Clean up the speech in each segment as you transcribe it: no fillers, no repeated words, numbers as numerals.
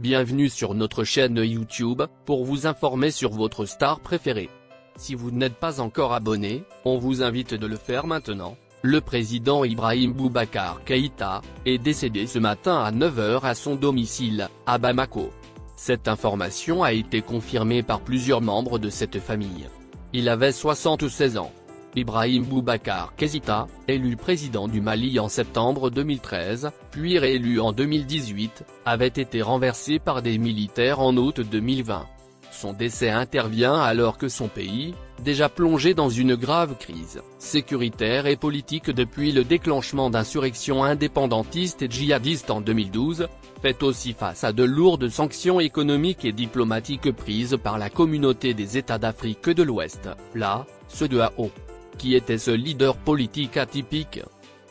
Bienvenue sur notre chaîne YouTube, pour vous informer sur votre star préférée. Si vous n'êtes pas encore abonné, on vous invite de le faire maintenant. Le président Ibrahim Boubacar Keïta est décédé ce matin à 9 h à son domicile, à Bamako. Cette information a été confirmée par plusieurs membres de cette famille. Il avait 76 ans. Ibrahim Boubacar Keïta, élu président du Mali en septembre 2013, puis réélu en 2018, avait été renversé par des militaires en août 2020. Son décès intervient alors que son pays, déjà plongé dans une grave crise sécuritaire et politique depuis le déclenchement d'insurrections indépendantistes et djihadistes en 2012, fait aussi face à de lourdes sanctions économiques et diplomatiques prises par la communauté des États d'Afrique de l'Ouest, ceux de AO. Qui était ce leader politique atypique?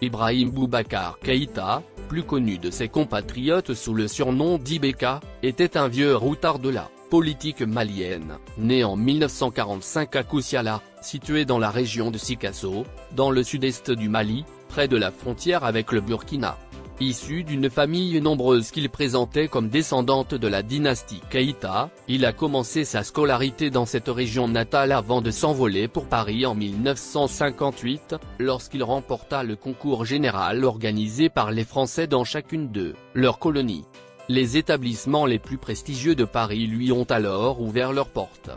Ibrahim Boubacar Keïta, plus connu de ses compatriotes sous le surnom d'Ibeka, était un vieux routard de la politique malienne, né en 1945 à Koussiala, situé dans la région de Sikasso, dans le sud-est du Mali, près de la frontière avec le Burkina. Issu d'une famille nombreuse qu'il présentait comme descendante de la dynastie Keïta, il a commencé sa scolarité dans cette région natale avant de s'envoler pour Paris en 1958, lorsqu'il remporta le concours général organisé par les Français dans chacune de leurs colonies. Les établissements les plus prestigieux de Paris lui ont alors ouvert leurs portes.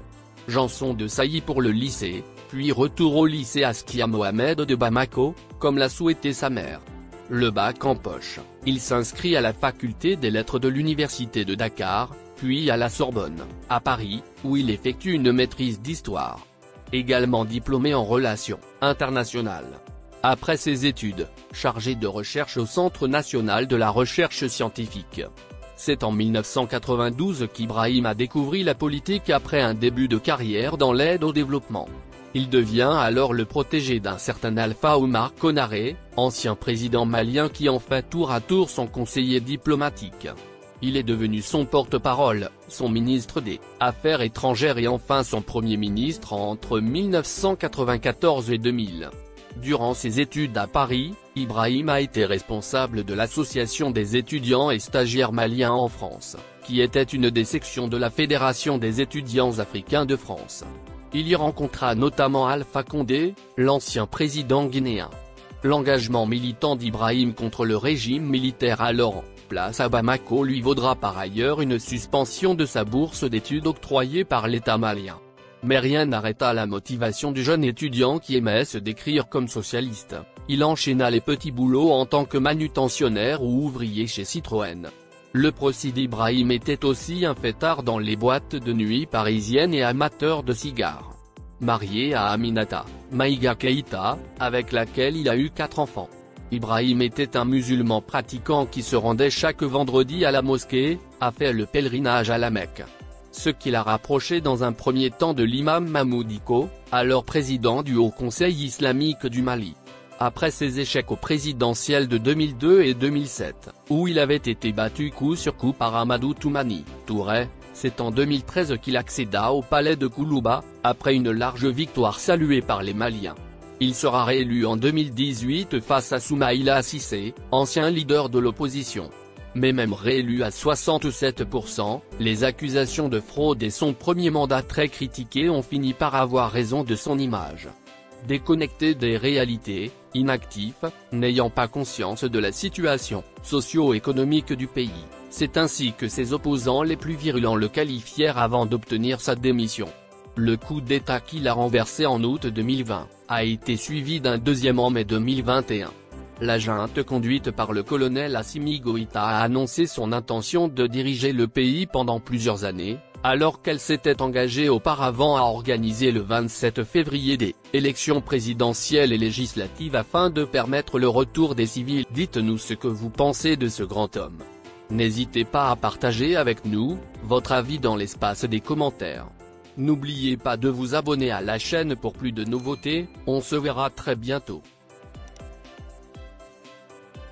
Janson de Sailly pour le lycée, puis retour au lycée Askia Mohamed de Bamako, comme l'a souhaité sa mère. Le bac en poche, il s'inscrit à la faculté des lettres de l'université de Dakar, puis à la Sorbonne, à Paris, où il effectue une maîtrise d'histoire. Également diplômé en relations internationales. Après ses études, chargé de recherche au Centre national de la recherche scientifique. C'est en 1992 qu'Ibrahim a découvert la politique après un début de carrière dans l'aide au développement. Il devient alors le protégé d'un certain Alpha Oumar Konaré, ancien président malien qui en fait tour à tour son conseiller diplomatique. Il est devenu son porte-parole, son ministre des Affaires étrangères et enfin son premier ministre entre 1994 et 2000. Durant ses études à Paris, Ibrahim a été responsable de l'Association des étudiants et stagiaires maliens en France, qui était une des sections de la Fédération des étudiants africains de France. Il y rencontra notamment Alpha Condé, l'ancien président guinéen. L'engagement militant d'Ibrahim contre le régime militaire alors en place à Bamako lui vaudra par ailleurs une suspension de sa bourse d'études octroyée par l'État malien. Mais rien n'arrêta la motivation du jeune étudiant qui aimait se décrire comme socialiste. Il enchaîna les petits boulots en tant que manutentionnaire ou ouvrier chez Citroën. Le procès d'Ibrahim était aussi un fêtard dans les boîtes de nuit parisiennes et amateur de cigares. Marié à Aminata Maïga Keïta, avec laquelle il a eu 4 enfants. Ibrahim était un musulman pratiquant qui se rendait chaque vendredi à la mosquée, a fait le pèlerinage à la Mecque. Ce qui l'a rapproché dans un premier temps de l'imam Mahmoud Dicko, alors président du Haut Conseil islamique du Mali. Après ses échecs aux présidentielles de 2002 et 2007, où il avait été battu coup sur coup par Amadou Toumani Touré, c'est en 2013 qu'il accéda au palais de Koulouba, après une large victoire saluée par les Maliens. Il sera réélu en 2018 face à Soumaïla Cissé, ancien leader de l'opposition. Mais même réélu à 67%, les accusations de fraude et son premier mandat très critiqué ont fini par avoir raison de son image. Déconnecté des réalités, inactif, n'ayant pas conscience de la situation socio-économique du pays, c'est ainsi que ses opposants les plus virulents le qualifièrent avant d'obtenir sa démission. Le coup d'État qu'il a renversé en août 2020, a été suivi d'un deuxième en mai 2021. La junte conduite par le colonel Assimi Goïta a annoncé son intention de diriger le pays pendant plusieurs années, alors qu'elle s'était engagée auparavant à organiser le 27 février des élections présidentielles et législatives afin de permettre le retour des civils. Dites-nous ce que vous pensez de ce grand homme. N'hésitez pas à partager avec nous votre avis dans l'espace des commentaires. N'oubliez pas de vous abonner à la chaîne pour plus de nouveautés, on se verra très bientôt.